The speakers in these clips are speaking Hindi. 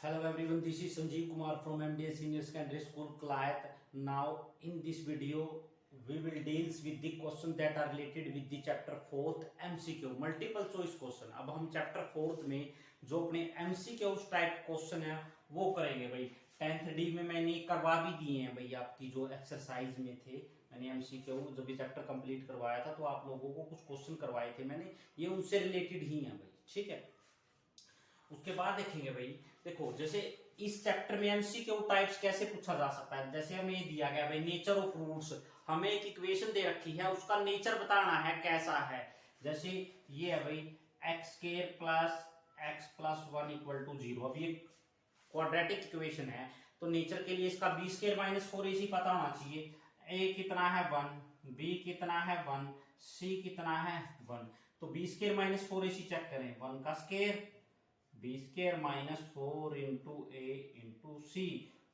Hello everyone, this is Sanjeev Kumar from MDA Senior Secondary School, Clayat. Now in this video, we will deal with the question that are related with the chapter 4th MCQ, multiple choice question. अब हम chapter 4th में जो अपने MCQ टाइप क्वेश्चन है वो करेंगे भाई। 10th डी में मैंने करवा भी दिए हैं भाई, आपकी जो एक्सरसाइज में थे मैंने MCQ जब ये चैप्टर कंप्लीट करवाया था तो आप लोगों को कुछ क्वेश्चन करवाए थे मैंने, ये उनसे रिलेटेड ही हैं भाई, ठीक है। उसके बाद देखेंगे भाई, देखो जैसे इस चैप्टर में एमसीक्यू टाइप्स कैसे पूछा जा सकता है। जैसे हमें ये दिया गया भाई नेचर ऑफ रूट्स, हमें एक इक्वेशन दे रखी है, उसका नेचर बताना है कैसा है। जैसे ये है भाई x square plus x plus 1 equal to 0। अब ये क्वाड्रेटिक इक्वेशन है तो नेचर के लिए इसका बी स्क्वायर माइनस 4ac पता होना चाहिए। ए कितना है 1, बी कितना है 1, सी कितना है 1। तो B square minus 4ac check करें, 1 का square B square minus 4 into A into C,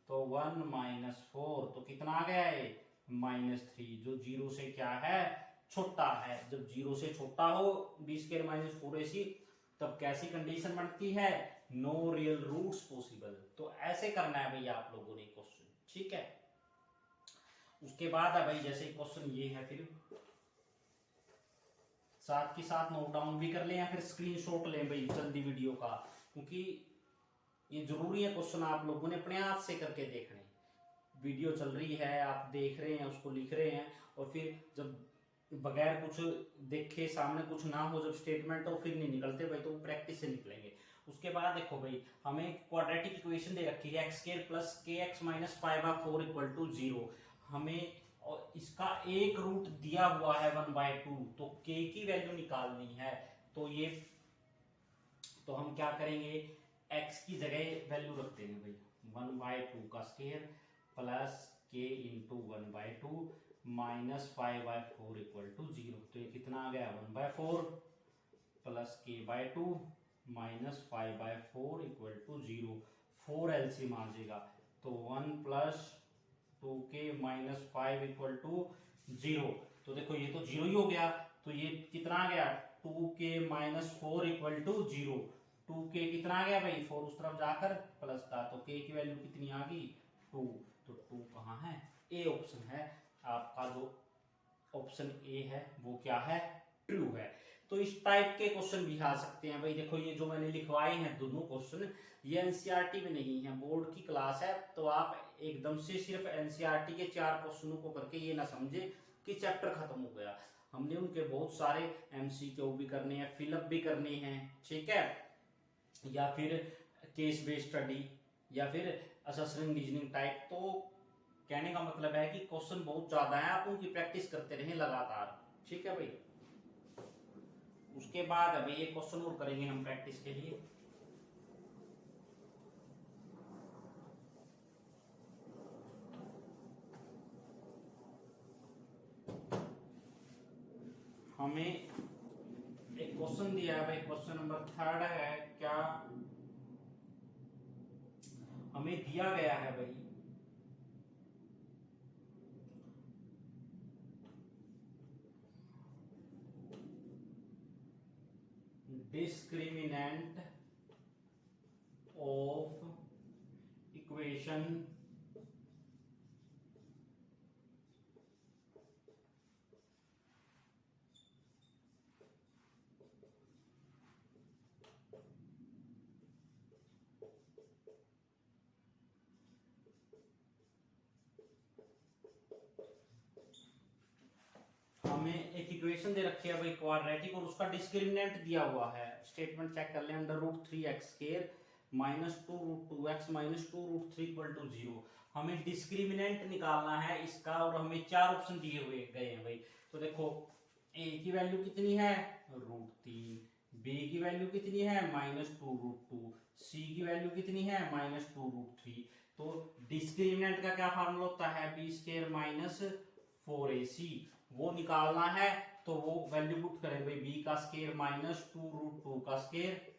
तो 1 माइनस 4 तो कितना आ गया है -3, जो 0 से क्या है छोटा है। जब 0 से छोटा हो बी स्क्र माइनस 4ac तब कैसी कंडीशन बनती है, नो रियल रूट्स पॉसिबल। तो ऐसे करना है भैया आप लोगों ने क्वेश्चन, ठीक है। उसके बाद है भाई जैसे क्वेश्चन ये है, फिर साथ के साथ नोट डाउन भी कर लें या फिर स्क्रीनशॉट लें भाई जल्दी वीडियो का, क्योंकि ये जरूरी है क्वेश्चन आप लोगों ने अपने हाथ से करके देखने। वीडियो चल रही है, आप देख रहे हैं, उसको लिख रहे हैं, और फिर जब बगैर कुछ देखे सामने कुछ ना हो जब स्टेटमेंट, तो फिर नहीं निकलते भाई, तो प्रैक्टिस से निकलेंगे। उसके बाद देखो भाई हमें क्वाड्रेटिक इक्वेशन दे रखी है एक्स स्क्वायर प्लस के एक्स माइनस 5/4 इक्वल टू 0। हमें और इसका एक रूट दिया हुआ है 1/2, तो k की वैल्यू निकालनी है। तो ये तो हम क्या करेंगे, x की जगह वैल्यू रख देंगे भाई 1/2 का square plus k into 1/2 minus 5/4 equal to 0। तो ये कितना आ गया 1/4 plus k/2 minus 5/4 equal to 0। 4 LCM आ जाएगा, तो 1 plus 2k minus 5 equal to 0। तो देखो ये तो 0 ही हो गया, तो ये कितना आ गया 2k minus 4 equal to 0। 2k कितना आ गया भाई 4 उस तरफ जाकर प्लस का, तो k की वैल्यू कितनी आ गई 2। तो 2 कहाँ है, ए ऑप्शन है आपका, जो ऑप्शन ए है वो क्या है ट्रू है। तो इस टाइप के क्वेश्चन भी आ सकते हैं भाई। देखो ये जो मैंने लिखवाए हैं दोनों क्वेश्चन, ये एनसीईआरटी में नहीं है, बोर्ड की क्लास है, तो आप एकदम से सिर्फ एनसीईआरटी के 4 क्वेश्चनों को करके ये ना समझे कि चैप्टर खत्म हो गया। हमने उनके बहुत सारे एमसीक्यू भी करने हैं, फिलअप भी करने हैं, ठीक है, या फिर केस बेस्ड स्टडी या फिर असेसमेंट रीजनिंग टाइप। तो कहने का मतलब है कि क्वेश्चन बहुत ज्यादा है, आप उनकी प्रैक्टिस करते रहें लगातार, ठीक है भाई। उसके बाद अभी एक क्वेश्चन और करेंगे हम प्रैक्टिस के लिए। हमें एक क्वेश्चन दिया है भाई, क्वेश्चन नंबर 3 है क्या, हमें दिया गया है भाई डिस्क्रिमिनेंट ऑफ इक्वेशन हमें एक इक्वेशन दे रखी है भाई क्वाड्रेटिक, और उसका डिस्क्रिमिनेंट दिया हुआ है। स्टेटमेंट चेक कर ले, √3x² minus 2√2x minus 2√3 equal to 0। हमें डिस्क्रिमिनेंट निकालना है इसका, और हमें 4 ऑप्शन दिए हुए गए हैं भाई। तो देखो a की वैल्यू कितनी है √3, b की वैल्यू कितनी है -2√2, c की वैल्यू कितनी है -2√3। तो डिस्क्रिमिनेंट का क्या फार्मूला होता है b² माइनस 4ac, वो निकालना है। तो वो वैल्यू पुट करें भाई, b का स्क्वायर माइनस 2√2 का square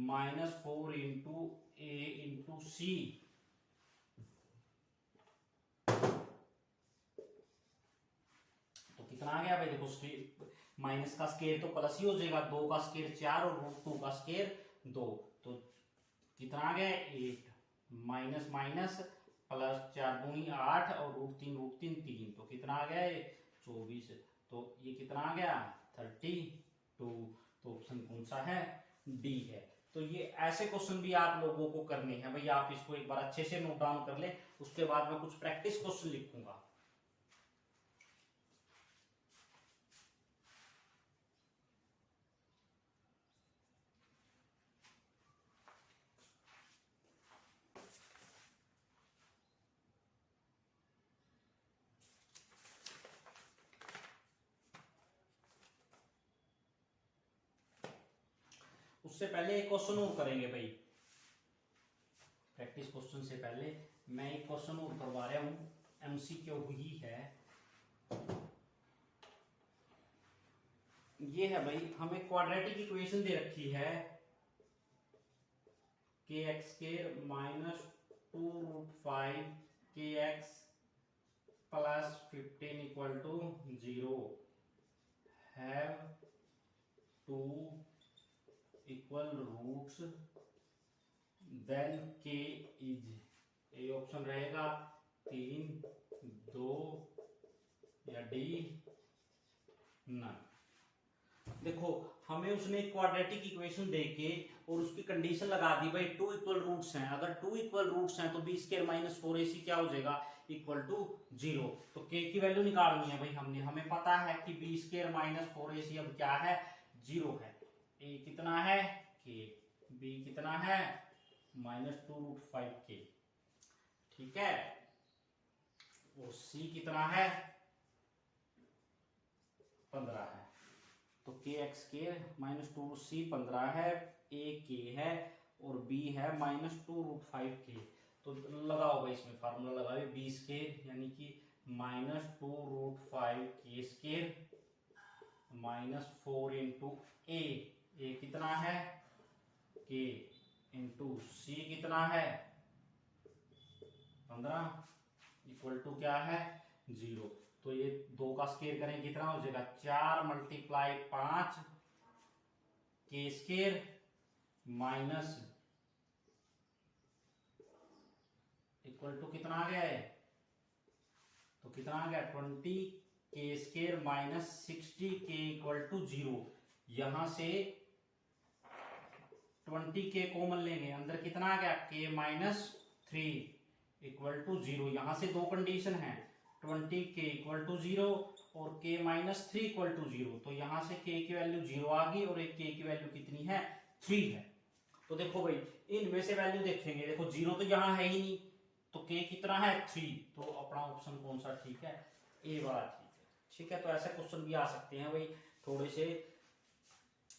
minus 4 into A into C. तो कितना आ गया भाई, देखो माइनस का स्क्वायर तो प्लस ही हो जाएगा, 2 का स्क्वायर 4 और √2 का स्क्वायर 2, तो कितना आ गया 8 माइनस माइनस प्लस 4 दूनी 8 और रूट तीन 3 तो कितना आ गया 24। तो ये कितना आ गया 32। तो ऑप्शन कौन सा है डी है। तो ये ऐसे क्वेश्चन भी आप लोगों को करने हैं भाई, आप इसको एक बार अच्छे से नोट डाउन कर ले, उसके बाद मैं कुछ प्रैक्टिस क्वेश्चन लिखूंगा। उससे पहले एक क्वेश्चन और करेंगे भाई, प्रैक्टिस क्वेश्चन से पहले मैं एक क्वेश्चन और करवा रहा हूं, एमसीक्यू ही है। ये है भाई, हमें क्वाड्रेटिक इक्वेशन दे रखी है के x square minus 2√5 k x plus 15 equal to 0 have 2 equal roots then k is, ये ऑप्शन रहेगा 3, 2 या डी नन। देखो हमें उसने क्वाड्रेटिक इक्वेशन देके और उसकी कंडीशन लगा दी भाई 2 इक्वल रूट्स हैं, अगर 2 इक्वल रूट्स हैं तो बी स्क्वायर माइनस 4ac क्या हो जाएगा इक्वल टू 0। तो k की वैल्यू निकालनी है भाई हमने, हमें पता है कि बी स्क्वायर माइनस 4ac अब क्या है 0 है। a कितना है k, b कितना है माइनस 2√5k, ठीक है, और c कितना है 15 है। तो के एक्स के माइनस 2c 15 है, a k है और b है माइनस 2√5k। तो लगाओ भाई इसमें फार्मूला लगाओ, बी स्क्वायर यानी कि minus 2√5k square minus 4 into A कितना है k इंटू c कितना है 15 इक्वल टू क्या है 0। तो ये 2 का स्क्वायर करें कितना हो जाएगा 4 मल्टीप्लाई 5 के स्क्वायर माइनस इक्वल टू कितना आ गया है, तो कितना आ गया 20 के स्क्वायर माइनस 60 के इक्वल टू 0। यहां से 20 के कॉमन लेंगे, अंदर कितना आ गया के माइनस 3 इक्वल टू 0। यहां से दो कंडीशन है 20 के इक्वल टू 0 और k माइनस 3 इक्वल टू 0। तो यहां से k की वैल्यू 0 आ गई और एक k की वैल्यू कितनी है 3 है। तो देखो भाई इनमें से वैल्यू देखेंगे, देखो 0 तो यहाँ है ही नहीं, तो k कितना है 3, तो अपना ऑप्शन कौन सा ठीक है ए वाला ठीक है। ठीक है, तो ऐसे क्वेश्चन भी आ सकते हैं भाई थोड़े से,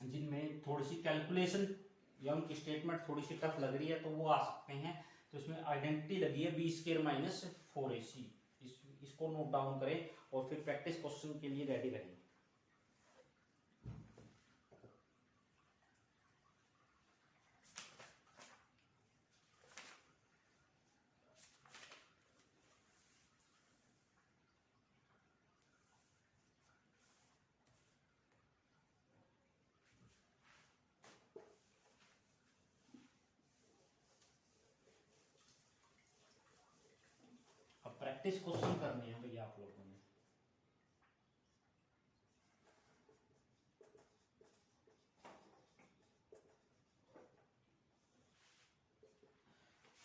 जिनमें थोड़ी सी कैलकुलेशन या उनकी स्टेटमेंट थोड़ी सी टफ लग रही है तो वो आ सकते हैं। तो इसमें आइडेंटिटी लगी है बी स्क्वायर माइनस 4ac, इसको नोट डाउन करें और फिर प्रैक्टिस क्वेश्चन के लिए रेडी रहें। अब प्रैक्टिस क्वेश्चन करने हैं भैया आप लोगों ने।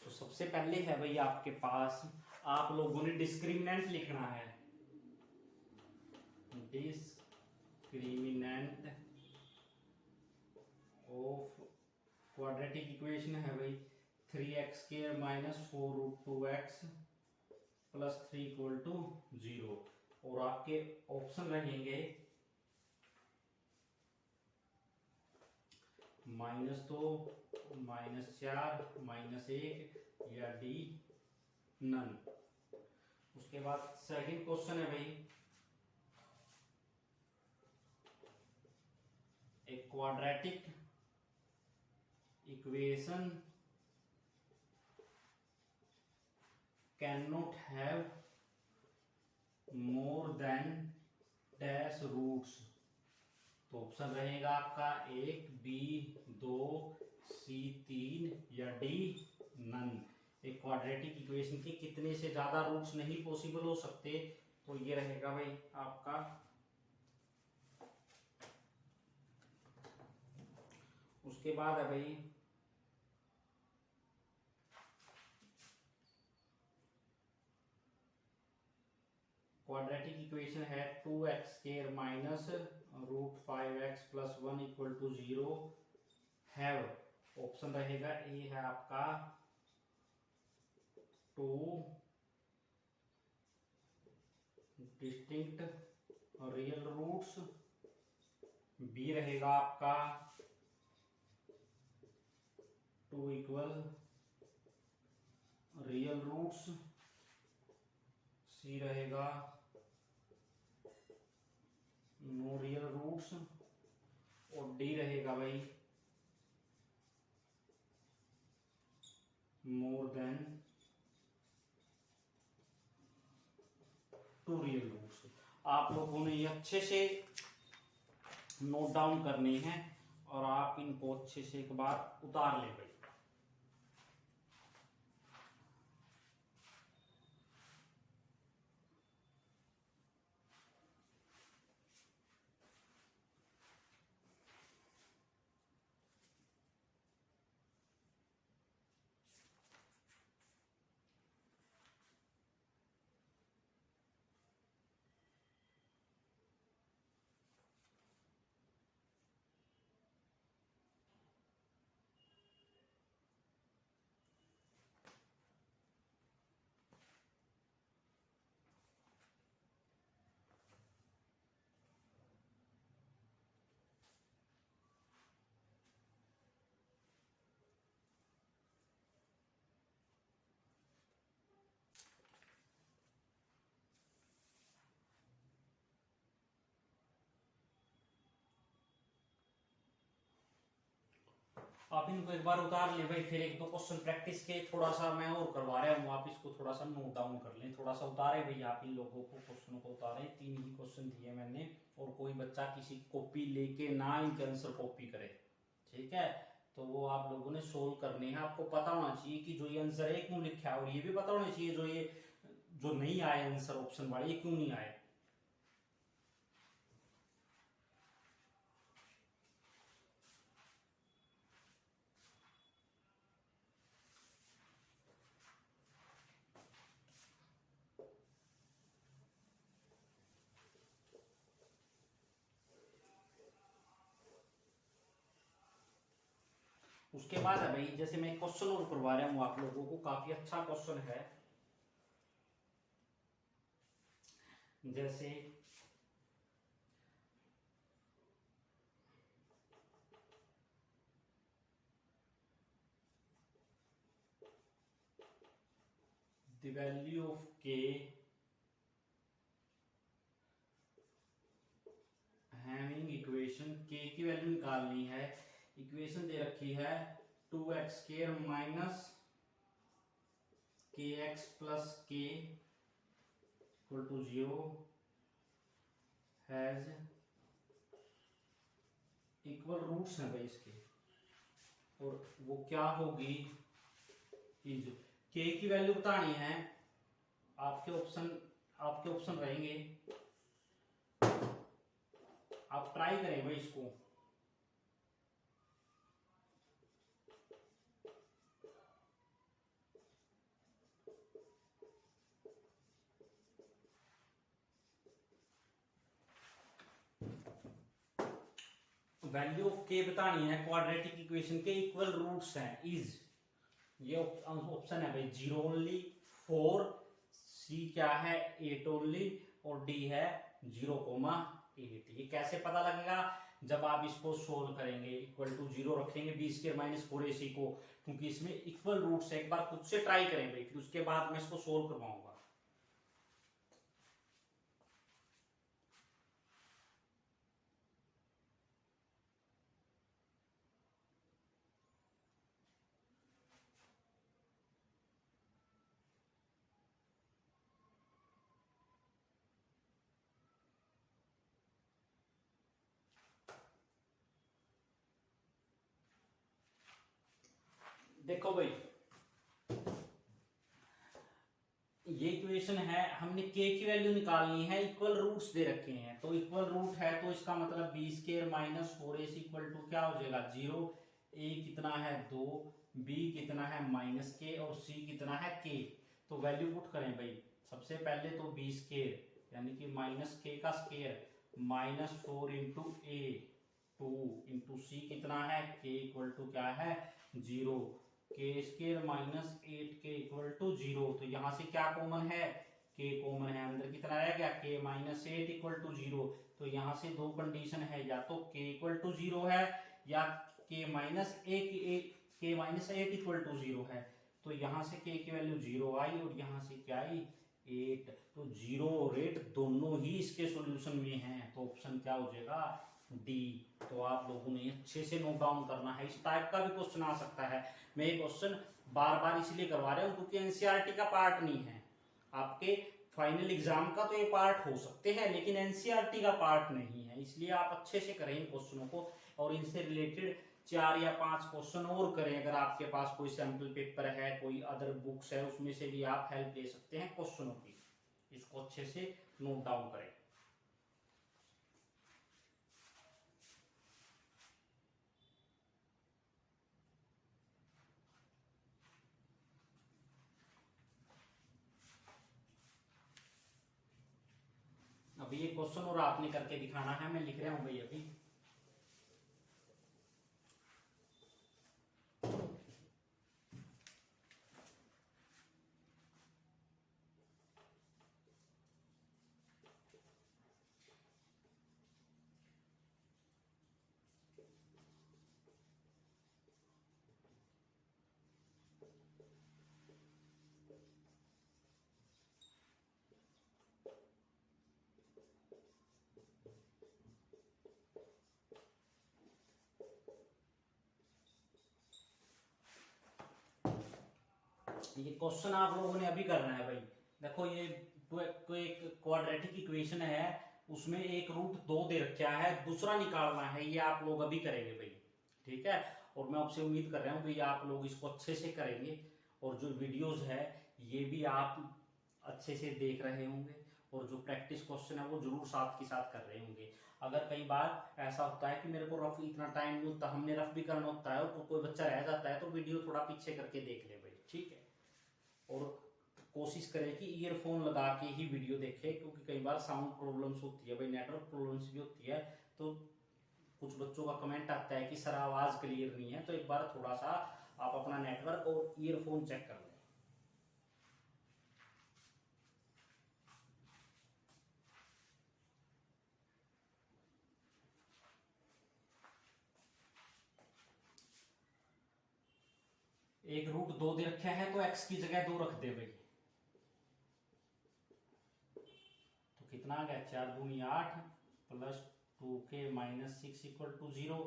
तो सबसे पहले है भाई आपके पास, आप लोगों ने डिस्क्रिमिनेंट लिखना है, डिस्क्रिमिनेंट ऑफ क्वाड्रेटिक इक्वेशन है भाई 3x square minus 4√2x plus 3 equal to 0। और आपके ऑप्शन रहेंगे -2 -4 -1 या डी नन। उसके बाद सेकंड क्वेश्चन है भाई, a quadratic equation cannot have more than dash roots। तो ऑप्शन रहेगा आपका 1 B 2 C 3 या डी क्वाड्रेटिक इक्वेशन के कितने से ज्यादा रूट्स नहीं पॉसिबल हो सकते, तो ये रहेगा भाई आपका उसके बाद है भाई क्वाड्रेटिक इक्वेशन है 2x² minus √5x plus 1 equal to 0 have, option रहेगा ए है आपका 2 डिस्टिंक्ट रियल रूट्स, बी रहेगा आपका 2 इक्वल रियल रूट्स, सी रहेगा नो रियल रूट्स, और डी रहेगा भाई मोर देन 2 रियल रूट्स। आप लोगों ने ये अच्छे से नोट डाउन करने हैं और आप इनको अच्छे से एक बार उतार ले भाई। आप इनको एक बार उतार ले भाई, फिर एक दो क्वेश्चन प्रैक्टिस के थोड़ा सा मैं और करवा रहा हूँ, आप इसको थोड़ा सा नोट डाउन कर लें, थोड़ा सा उतारे भाई, आप इन लोगों को क्वेश्चनों को उतारे। 3 ही क्वेश्चन दिए मैंने, और कोई बच्चा किसी कॉपी लेके ना इनके आंसर कॉपी करे, ठीक है? तो वो आप लोगों ने सोल्व करने हैं। आपको पता होना चाहिए कि जो ये आंसर है क्यों लिखा है, और ये भी पता होना चाहिए जो नहीं आए आंसर ऑप्शन वाले ये क्यों नहीं आए। उसके बाद है भाई, जैसे मैं क्वेश्चन और करवा रहा हूँ आप लोगों को, काफी अच्छा क्वेश्चन है। जैसे the value of k having equation, k की वैल्यू निकालनी है, इक्वेशन दे रखी है 2x² minus kx plus k equal to 0 has equal roots हैं भाई इसके, और वो क्या होगी, इज k की वैल्यू बतानी है। आपके ऑप्शन रहेंगे, आप ट्राई करें भाई इसको। वैल्यू ऑफ k बतानी है, क्वाड्रेटिक इक्वेशन के इक्वल रूट्स हैं, इज ये ऑप्शन है भाई 0 ओनली, 4, सी क्या है 8 ओनली, और डी है 0,8। ये कैसे पता लगेगा, जब आप इसको सोल्व करेंगे, इक्वल टू 0 रखेंगे b² माइनस 4ac को, क्योंकि इसमें इक्वल रूट्स है। एक बार खुद से ट्राई करें भाई, फिर उसके बाद मैं इसको सोल्व करवाऊंगा। देखो भाई, ये इक्वेशन है, हमने k की वैल्यू निकालनी है, इक्वल रूट्स दे रखे हैं, तो इक्वल रूट है तो इसका मतलब b square minus 4ac equal to क्या हो जाएगा 0, a कितना है 2, b कितना है माइनस k और c कितना है k। तो वैल्यू पुट करें भाई, सबसे पहले तो b स्क्वायर यानी कि माइनस k का स्क्वायर माइनस 4 इंटू ए 2 इंटू सी कितना है k इक्वल टू क्या है 0, के square minus 8k equal to 0। तो यहाँ से क्या कॉमन है k कॉमन है, अंदर कितना रह गया k माइनस 8 इक्वल टू 0। तो यहाँ से दो कंडीशन है, या तो k इक्वल टू 0 है या k माइनस 8 इक्वल टू 0 है। तो यहाँ से k की वैल्यू 0 आई और यहाँ से क्या आई 8। तो 0 और 8 दोनों ही इसके सॉल्यूशन में हैं, तो ऑप्शन क्या हो जाएगा डी। तो आप लोगों ने अच्छे से नोट डाउन करना है, इस टाइप का भी क्वेश्चन आ सकता है। मैं ये क्वेश्चन बार बार इसलिए करवा रहा हूँ क्योंकि एनसीईआरटी का पार्ट नहीं है, आपके फाइनल एग्जाम का तो ये पार्ट हो सकते हैं लेकिन एनसीईआरटी का पार्ट नहीं है, इसलिए आप अच्छे से करें इन क्वेश्चनों को और इनसे रिलेटेड 4 या 5 क्वेश्चन और करें। अगर आपके पास कोई सैंपल पेपर है, कोई अदर बुक्स है, उसमें से भी आप हेल्प ले सकते हैं क्वेश्चनों की, इसको अच्छे से नोट डाउन करें। अभी ये क्वेश्चन और आपने करके दिखाना है, मैं लिख रहा हूं भाई अभी। ये क्वेश्चन आप लोगों ने अभी करना है भाई। देखो ये कोई एक क्वाड्रेटिक इक्वेशन है, उसमें एक रूट 2 दे रखा है, दूसरा निकालना है, ये आप लोग अभी करेंगे भाई, ठीक है। और मैं आपसे उम्मीद कर रहा हूँ भाई आप लोग इसको अच्छे से करेंगे और जो वीडियोस है ये भी आप अच्छे से देख रहे होंगे और जो प्रैक्टिस क्वेश्चन है वो जरूर साथ के साथ कर रहे होंगे। अगर कई बार ऐसा होता है कि मेरे को रफ इतना टाइम नहीं होता, हमने रफ भी करना होता है और तो कोई बच्चा रह जाता है तो वीडियो थोड़ा पीछे करके देख ले भाई, ठीक है। और कोशिश करें कि ईयरफोन लगा के ही वीडियो देखें क्योंकि कई बार साउंड प्रॉब्लम्स होती है भाई, नेटवर्क प्रॉब्लम्स भी होती है। तो कुछ बच्चों का कमेंट आता है कि सर आवाज़ क्लियर नहीं है, तो एक बार थोड़ा सा आप अपना नेटवर्क और ईयरफोन चेक कर लें। एक रूट 2 दे रखा है तो x की जगह 2 रख दे भाई, तो कितना आ गया 4 दूनी 8 plus 2k minus 6 equal to 0।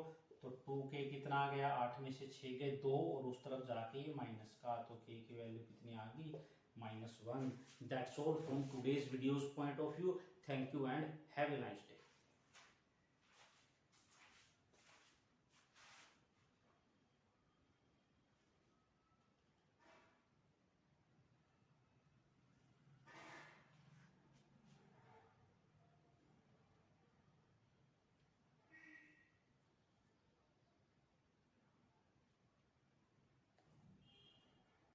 तो 2k कितना आ गया, 8 में से 6 गए 2 और उस तरफ जाके ये माइनस का, तो k की वैल्यू कितनी आ गई -1। That's all from today's videos point of view. Thank you and have a nice day.